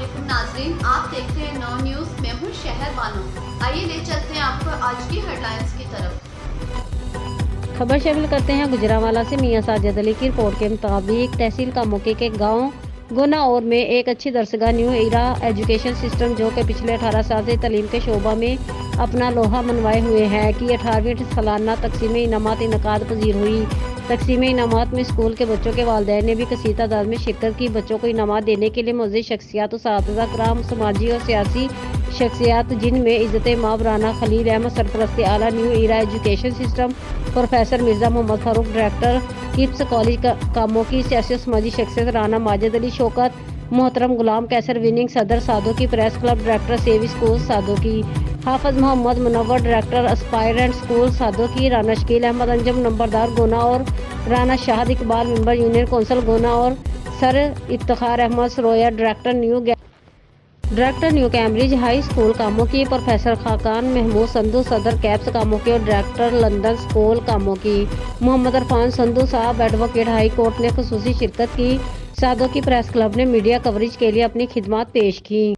अस्सलामुअलैकुम नाज़रीन, आप देखते हैं नौ न्यूज़। मैं हूँ शहर बानो। आइए ले चलते हैं आपको आज की हेडलाइंस की तरफ। खबर शामिल करते हैं गुजरांवाला से। मियां साजिद अली की रिपोर्ट के मुताबिक तहसील कामोके के गांव गोनाऔर में एक अच्छी दरसगाह न्यू इरा एजुकेशन सिस्टम जो कि पिछले 18 साल से तालीम के शोबा में अपना लोहा मनवाए हुए है कि 18वीं सालाना तकसीम इनामात इनकाद पजीर हुई। तकसीम इनामात में स्कूल के बच्चों के वालिदैन ने भी कसीर तादाद में शिरकत की। बच्चों को इनामात देने के लिए मौजूद शख्सियात और साथीज़ा कराम, समाजी और सियासी शख्सियात जिनमें इज़्ज़त माब राना खलील अहमद सरपरस्ती आला New Era Education System, professor Mirza Mohammad Farooq director KIPS college कामों की, सियासी समाजी शख्सियत राना माजिद अली शौकत, मोहतरम गुलाम कैसर विनिंग सदर सादो की, प्रेस क्लब डायरेक्टर सेवी स्कूल सादो की, Hafiz Mohammad Munawar director aspirant school सादो की, राना शकील अहमद अंजम नंबरदार गोना और Rana Shahid Iqbal member union council Gona और sir Iftikhar Ahmed Saroya director New Cambridge High School कामों की, प्रोफेसर खाकान महमूद संधू सदर कैप्स कामों की और डायरेक्टर लंदन स्कूल कामों की, मोहम्मद अरफान संधू साहब एडवोकेट हाई कोर्ट ने खुसूसी शिरकत की। सादो की प्रेस क्लब ने मीडिया कवरेज के लिए अपनी खिदमत पेश की।